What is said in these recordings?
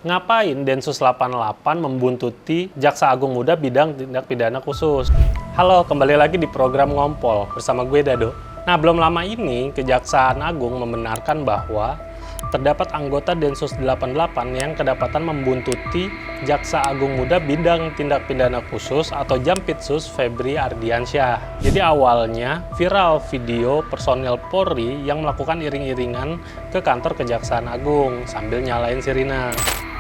Ngapain Densus 88 membuntuti Jaksa Agung Muda bidang tindak pidana khusus? Halo, kembali lagi di program Ngompol bersama gue Dado. Nah, belum lama ini Kejaksaan Agung membenarkan bahwa terdapat anggota Densus 88 yang kedapatan membuntuti Jaksa Agung Muda bidang tindak pidana khusus atau Jampitsus Febri Ardiansyah. Jadi awalnya viral video personil Polri yang melakukan iring-iringan ke kantor Kejaksaan Agung sambil nyalain sirine.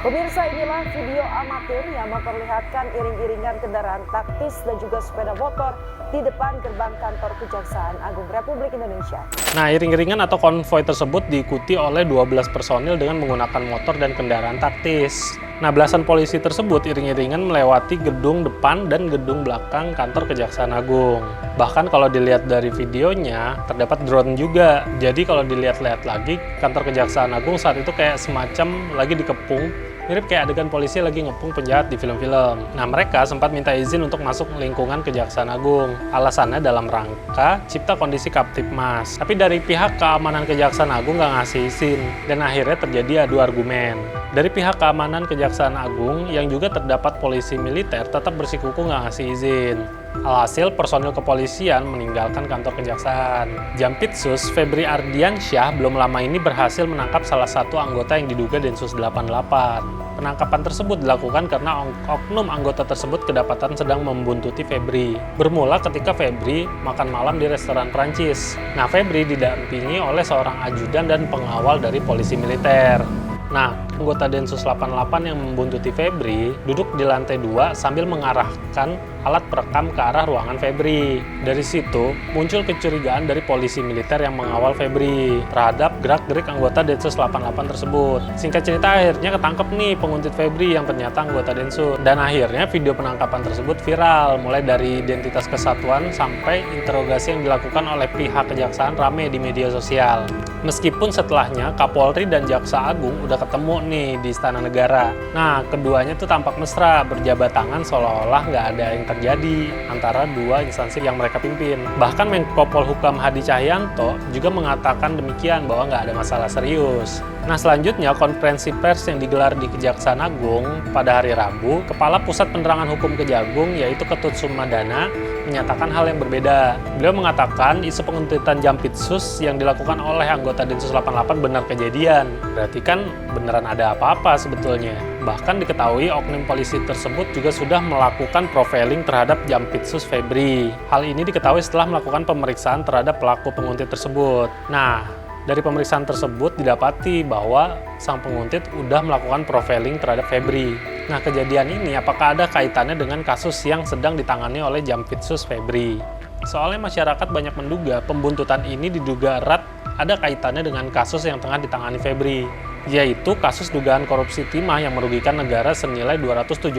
Pemirsa, inilah video amatir yang memperlihatkan iring-iringan kendaraan taktis dan juga sepeda motor di depan gerbang kantor Kejaksaan Agung Republik Indonesia. Nah, iring-iringan atau konvoi tersebut diikuti oleh 12 personil dengan menggunakan motor dan kendaraan taktis. Nah, belasan polisi tersebut iring-iringan melewati gedung depan dan gedung belakang kantor Kejaksaan Agung. Bahkan kalau dilihat dari videonya, terdapat drone juga. Jadi kalau dilihat-lihat lagi, kantor Kejaksaan Agung saat itu kayak semacam lagi dikepung. Mirip kayak adegan polisi lagi ngepung penjahat di film-film. Nah, mereka sempat minta izin untuk masuk lingkungan Kejaksaan Agung. Alasannya dalam rangka cipta kondisi Kamtibmas. Tapi dari pihak keamanan Kejaksaan Agung nggak ngasih izin. Dan akhirnya terjadi adu argumen. Dari pihak keamanan Kejaksaan Agung yang juga terdapat polisi militer tetap bersikukuh nggak ngasih izin. Alhasil personil kepolisian meninggalkan kantor kejaksaan. Jampitsus Febri Ardiansyah belum lama ini berhasil menangkap salah satu anggota yang diduga Densus 88. Penangkapan tersebut dilakukan karena oknum anggota tersebut kedapatan sedang membuntuti Febri. Bermula ketika Febri makan malam di restoran Prancis. Nah, Febri didampingi oleh seorang ajudan dan pengawal dari polisi militer. Nah, anggota Densus 88 yang membuntuti Febri duduk di lantai 2 sambil mengarahkan alat perekam ke arah ruangan Febri. Dari situ, muncul kecurigaan dari polisi militer yang mengawal Febri terhadap gerak-gerik anggota Densus 88 tersebut. Singkat cerita, akhirnya ketangkep nih penguntit Febri yang ternyata anggota Densus. Dan akhirnya video penangkapan tersebut viral, mulai dari identitas kesatuan sampai interogasi yang dilakukan oleh pihak kejaksaan rame di media sosial. Meskipun setelahnya Kapolri dan Jaksa Agung udah ketemu nih di Istana Negara. Nah, keduanya tuh tampak mesra, berjabat tangan seolah-olah nggak ada yang terjadi antara dua instansi yang mereka pimpin. Bahkan Menko Polhukam Hadi Cahyanto juga mengatakan demikian, bahwa nggak ada masalah serius. Nah, selanjutnya konferensi pers yang digelar di Kejaksaan Agung pada hari Rabu, Kepala Pusat Penerangan Hukum Kejagung yaitu Ketut Sumadana menyatakan hal yang berbeda. Beliau mengatakan isu penguntitan Jampitsus yang dilakukan oleh anggota Densus 88 benar kejadian. Berarti kan beneran ada apa-apa sebetulnya. Bahkan diketahui oknum polisi tersebut juga sudah melakukan profiling terhadap Jampitsus Febri. Hal ini diketahui setelah melakukan pemeriksaan terhadap pelaku penguntit tersebut. Nah, dari pemeriksaan tersebut didapati bahwa sang penguntit udah melakukan profiling terhadap Febri. Nah, kejadian ini apakah ada kaitannya dengan kasus yang sedang ditangani oleh Jampitsus Febri? Soalnya masyarakat banyak menduga pembuntutan ini diduga erat ada kaitannya dengan kasus yang tengah ditangani Febri, yaitu kasus dugaan korupsi timah yang merugikan negara senilai 271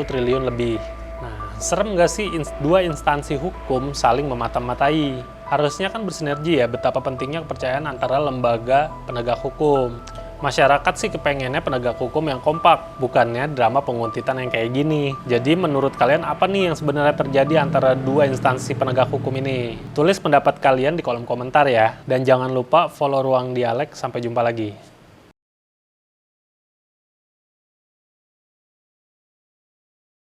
triliun lebih. Nah, serem nggak sih dua instansi hukum saling memata-matai? Harusnya kan bersinergi ya, betapa pentingnya kepercayaan antara lembaga penegak hukum. Masyarakat sih kepengennya penegak hukum yang kompak, bukannya drama penguntitan yang kayak gini. Jadi menurut kalian apa nih yang sebenarnya terjadi antara dua instansi penegak hukum ini? Tulis pendapat kalian di kolom komentar ya. Dan jangan lupa follow Ruang Dialek, sampai jumpa lagi.